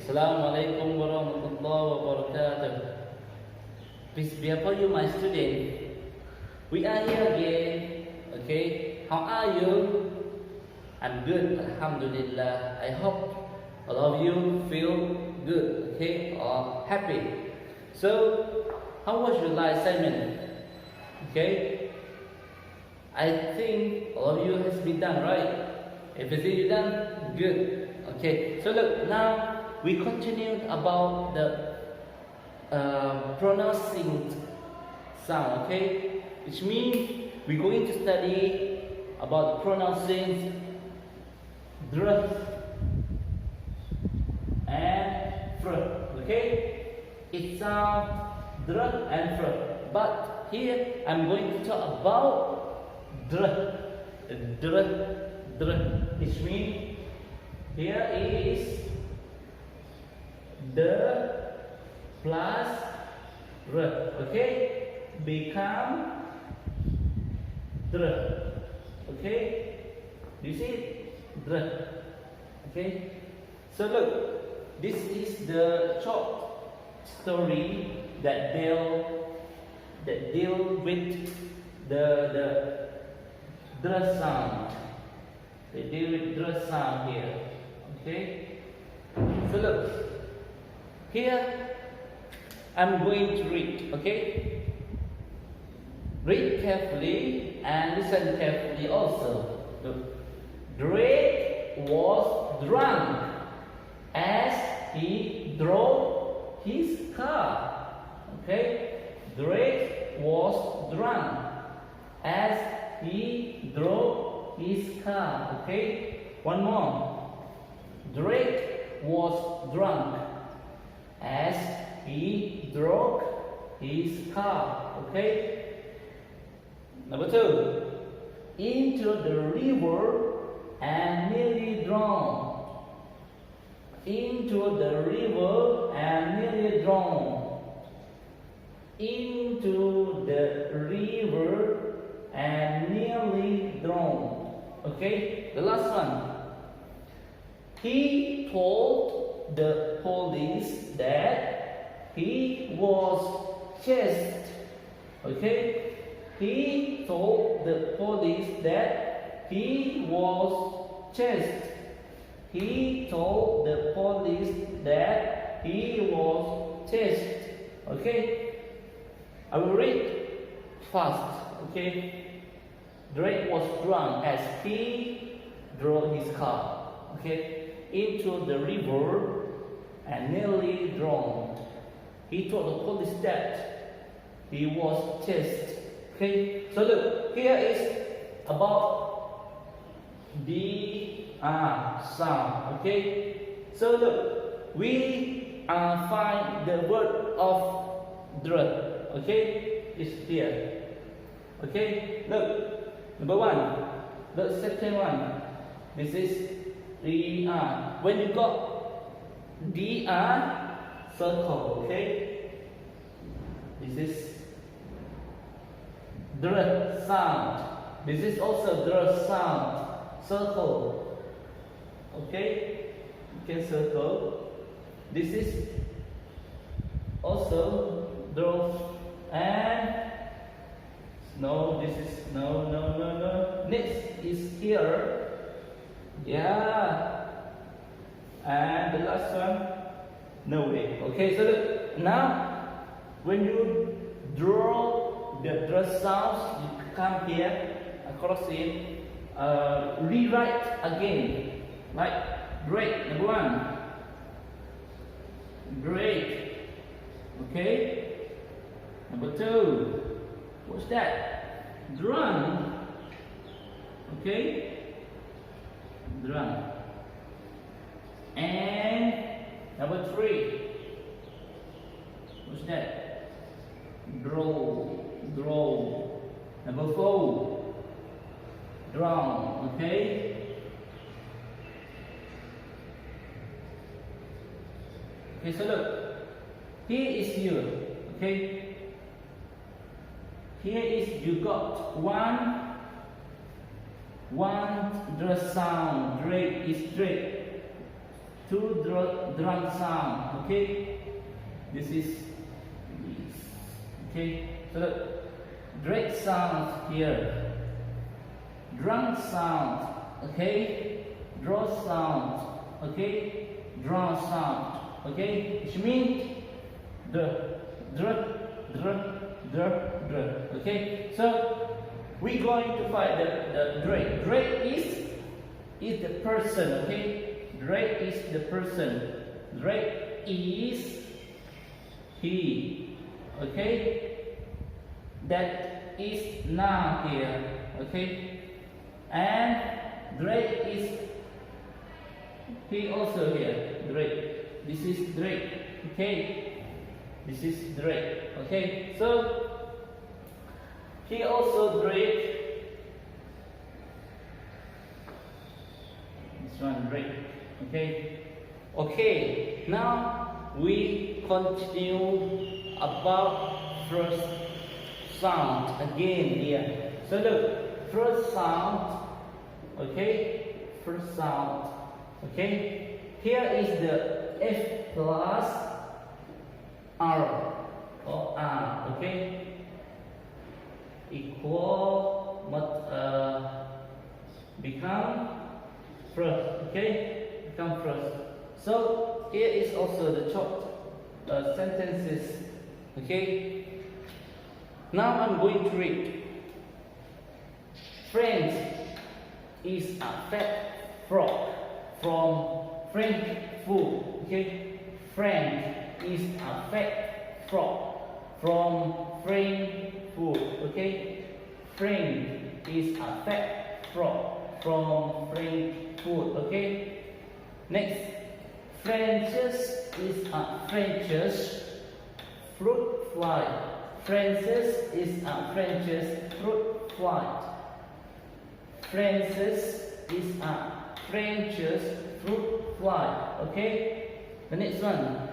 Assalamualaikum warahmatullahi wabarakatuh. Peace be upon you, my student. We are here again. Okay, how are you? I'm good, Alhamdulillah. I hope all of you feel good, okay, or happy. So, how was your life assignment? Okay, I think all of you has been done, right? Everything you done, good. Okay, so look now. We continued about the pronouncing sound, okay? Which means we're going to study about pronouncing dr and fr, okay? It sounds dr and fr, but here I'm going to talk about dr, which means here is the plus r, okay, become dr, okay, do you see it? Dr, okay. So look, this is the short story that deal with the dr sound. They deal with dr sound here, okay. So look. Here, I'm going to read, okay? Read carefully and listen carefully also. Look. Drake was drunk as he drove his car. Okay? Drake was drunk as he drove his car. Okay? One more. Drake was drunk as he drove his car. Okay? Number two. Into the river and nearly drowned. Into the river and nearly drowned. Into the river and nearly drowned. Okay? The last one. He told the police that he was chased. Okay? He told the police that he was chased. He told the police that he was chased. Okay? I will read fast. Okay? Drake was drunk as he drove his car. Okay? Into the river and nearly drowned. He told the police that he was chased. Okay, so look, here is about the sound. Okay, so look, we find the word of dr. Okay, is here. Okay, look, number one, the second one. This is dr. When you got dr, circle. Okay, this is dr sound. This is also dr sound. Circle. Okay, you can circle. This is also dr and no. This is no. Next is here. Yeah, and the last one, no way. Okay, so look, now when you draw the dr sounds, you come here across it, rewrite again, like break. Number one, break. Okay. Number two, what's that? Drum. Okay. Drum. And number three, what's that? Draw. Number four, drum. Okay. Okay, so look, here is you. Okay. Here is you got one dr sound. Drake is Drake. two drum sound. Okay, this is this. Okay, so the drag sound here, drum sound. Okay, draw sound. Okay, draw sound. Okay, which means the okay, so we're going to find the Drake. Drake is the person. Okay, Drake is the person. Drake is he. Okay, that is noun here. Okay, and Drake is he also here. Drake. This is Drake. Okay, this is Drake. Okay, so he also Drake. This one Drake. Okay. Okay. Now we continue about first sound again here. So look, first sound. Okay. First sound. Okay. Here is the F plus R or R. Okay. Equal become first. Okay, become first. So here is also the short sentences. Okay, now I'm going to read. Friend is a fat frog from Frankfurt. Okay, friend is a fat frog from Frankfurt. Okay, friend is a fat frog from Frankfurt. Okay, next, Frances is a French's fruit fly. Frances is a French's fruit fly. Frances is a French's fruit fly. Okay, the next one,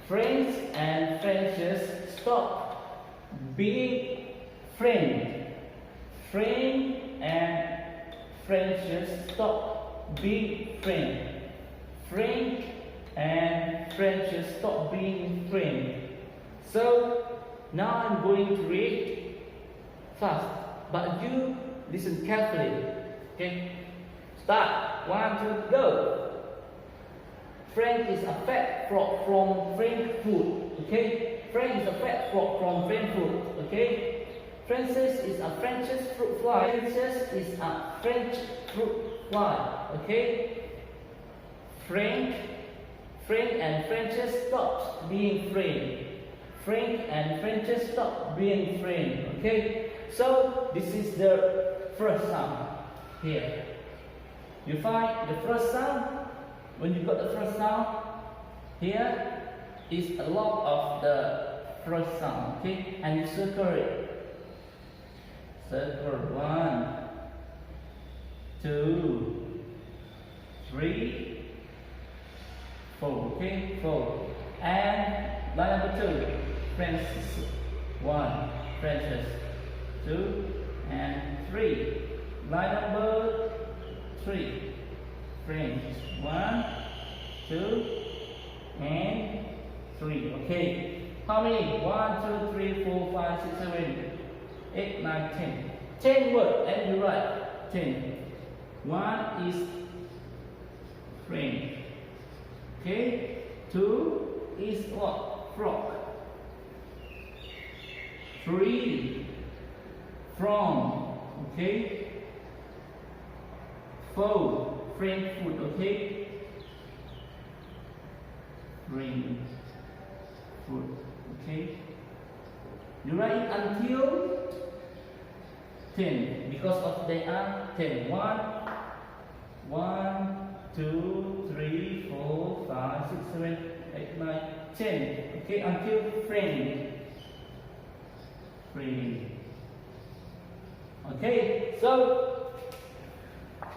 friends and Frances stop being friend. Friend and Frances stop being friend. Friend and Frances stop being friend. So now I'm going to read fast, but you listen carefully. Okay, start. 1, 2, go. Frank is a fat frog from Frankfurt. Okay, Frank is a fat frog from Frankfurt. Okay, Frances is a French's fruit fly. Frances is a French fruit fly. Okay, Frank and Frances stop being friend. Frank and Frances stop being friend. Okay, so this is the first sound here. You find the first sound. When you got the first sound, here is a lot of the first sound. Okay, and you circle it. Circle 1, 2, 3, 4. Okay, 4. And line number 2, Frances. 1, Frances. 2 and 3. Line number 3, Frances. 1, 2, and 3. Okay. How many? 1, 2, 3, 4, 5, 6, 7, 8, 9, 10. 10 words, and you write 10. 1 is friend. Okay. 2 is what? Frog. 3, from. Okay. 4, Frankfurt. Okay. Frankfurt. Okay. You write until 10 because of they are 10. 1, 2, 3, 4, 5, 6, 7, 8, 9, 10. Okay, until friend. Friend. Okay, so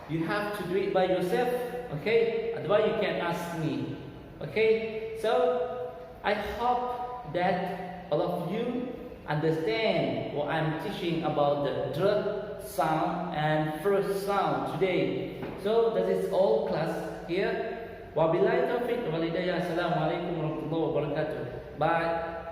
you have to do it by yourself. Okay, otherwise you can ask me. Okay, so I hope that all of you understand what I'm teaching about the dr sound and first sound today. So that is all class here. Wabillahi taufiq wal hidayah. Assalamualaikum warahmatullahi wabarakatuh. Bye.